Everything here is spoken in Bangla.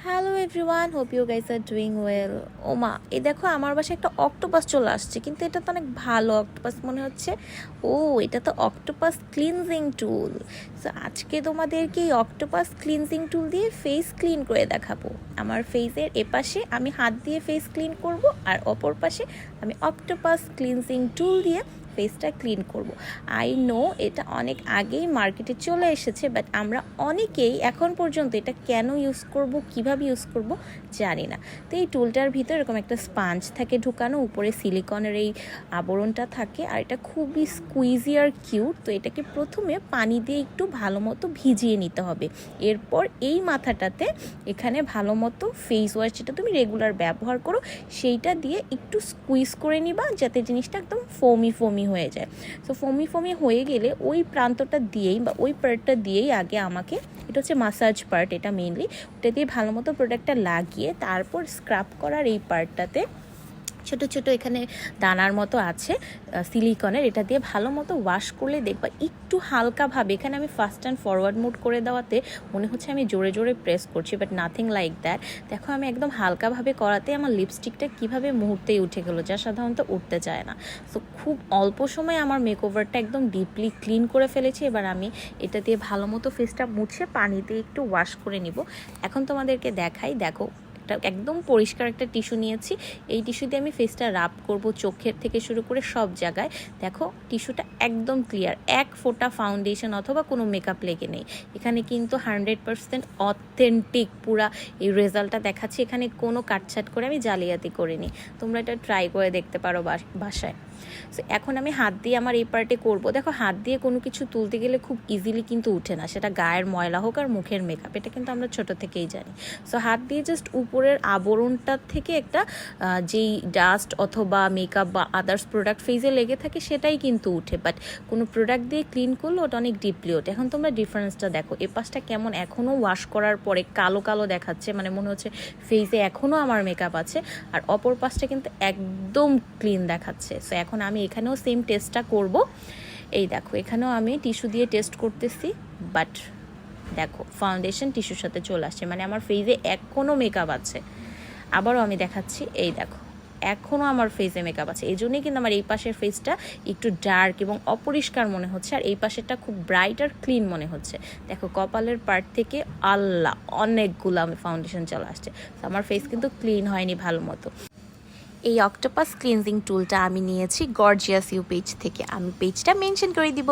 Hello everyone, hope you guys are doing well. ওমা, এই দেখো আমার বাসায় একটা অক্টোপাস চলে আসছে, কিন্তু এটা তো অনেক ভালো অক্টোপাস মনে হচ্ছে। ও, এটা তো অক্টোপাস ক্লিনজিং টুল। সো আজকে তোমাদেরকে এই অক্টোপাস ক্লিনজিং টুল দিয়ে ফেস ক্লিন করে দেখাবো। আমার ফেসের এপাশে আমি হাত দিয়ে ফেস ক্লিন করব, আর অপর পাশে আমি অক্টোপাস ক্লিনজিং টুল দিয়ে ফেসটা ক্লিন করব। আই নো এটা অনেক আগেই মার্কেটে চলে এসেছে, বাট আমরা অনেকেই এখন পর্যন্ত এটা কেন ইউজ করব, কিভাবে ইউজ করব জানি না। তো এই টুলটার ভিতর এরকম একটা স্পাঞ্জ থাকে ঢুকানো, উপরে সিলিকনের এই আবরণটা থাকে, আর এটা খুবই স্কুইজি আর কিউট। তো এটাকে প্রথমে পানি দিয়ে একটু ভালো মতো ভিজিয়ে নিতে হবে। এরপর এই মাথাটাতে এখানে ভালো মতো ফেস ওয়াশ, যেটা তুমি রেগুলার ব্যবহার করো, সেইটা দিয়ে একটু স্কুইজ করে নিবা, যাতে জিনিসটা একদম ফোমি ফোমি হয়ে যায়। সো ফোমি ফোমি হয়ে গেলে ওই প্রান্তটা দিয়েই বা ওই পার্টটা দিয়েই আগে আমাকে, এটা হচ্ছে মাসাজ পার্ট, এটা মেইনলি ওটা দিয়ে ভালো মতো প্রোডাক্টটা লাগিয়ে তারপর স্ক্রাব করার এই পার্টটাতে ছোটো ছোটো এখানে দানার মতো আছে সিলিকনের, এটা দিয়ে ভালো মতো ওয়াশ করলে দেখবা একটু হালকাভাবে, এখানে আমি ফাস্ট অ্যান্ড ফরওয়ার্ড মুড করে দেওয়াতে মনে হচ্ছে আমি জোরে জোরে প্রেস করছি, বাট নাথিং লাইক দ্যাট। দেখো আমি একদম হালকাভাবে করাতে আমার লিপস্টিকটা কীভাবে মুহূর্তেই উঠে গেলো, যা সাধারণত উঠতে চায় না। সো খুব অল্প সময়ে আমার মেকওভারটা একদম ডিপলি ক্লিন করে ফেলেছি। এবার আমি এটা দিয়ে ভালো মতো ফেসটা মুছে পানি দিয়ে একটু ওয়াশ করে নিব। এখন তোমাদেরকে দেখাই, দেখো একদম পরিষ্কার একটা টিস্যু নিয়েছি। এই টিস্যু দিয়ে আমি ফেসটা রাব করব, চোখের থেকে শুরু করে সব জায়গায়। দেখো টিস্যুটা একদম ক্লিয়ার, এক ফোঁটা ফাউন্ডেশন অথবা কোনো মেকআপ লেগে নেই। এখানে কিন্তু 100% অথেন্টিক পুরা এই রেজাল্টটা দেখাচ্ছি। এখানে কোনো কাটছাট করে আমি জালিয়াতি করিনি। তোমরা এটা ট্রাই করে দেখতে পারো বাসায়। সো এখন আমি হাত দিয়ে আমার এই পার্টে করব। দেখো হাত দিয়ে কোনো কিছু তুলতে গেলে খুব ইজিলি কিন্তু উঠে না, সেটা গায়ের ময়লা হোক আর মুখের মেকআপ, এটা কিন্তু আমরা ছোট থেকেই জানি। সো হাত দিয়ে জাস্ট উপরের আবরণটার থেকে একটা যেই ডাস্ট অথবা মেকআপ বা আদার্স প্রোডাক্ট ফেসে লেগে থাকে সেটাই কিন্তু উঠে, বাট কোনো প্রোডাক্ট দিয়ে ক্লিন করলে ওটা অনেক ডিপলি ওঠে। এখন তোমরা ডিফারেন্সটা দেখো, এ পাশটা কেমন এখনও ওয়াশ করার পরে কালো কালো দেখাচ্ছে, মানে মনে হচ্ছে ফেসে এখনও আমার মেকআপ আছে, আর অপর পাশটা কিন্তু একদম ক্লিন দেখাচ্ছে। সো এখন আমি এখানেও সেম টেস্টটা করব। এই দেখো এখানেও আমি টিস্যু দিয়ে টেস্ট করতেছি, বাট দেখো ফাউন্ডেশন টিস্যুর সাথে চলে আসছে, মানে আমার ফেসে এখনও মেকআপ আছে। আবারও আমি দেখাচ্ছি, এই দেখো এখনও আমার ফেসে মেকআপ আছে। এই জন্যই কিন্তু আমার এই পাশের ফেসটা একটু ডার্ক এবং অপরিষ্কার মনে হচ্ছে, আর এই পাশেরটা খুব ব্রাইট আর ক্লিন মনে হচ্ছে। দেখো কপালের পার্ট থেকে আল্লাহ অনেকগুলো আমি ফাউন্ডেশন চলে আসছে। আমার ফেস কিন্তু ক্লিন হয়নি ভালো মতো। এই অক্টোপাস ক্লিনজিং টুলটা আমি নিয়েছি গর্জিয়াস ইউ পেজ থেকে, আমি পেজটা মেনশন করে দিব।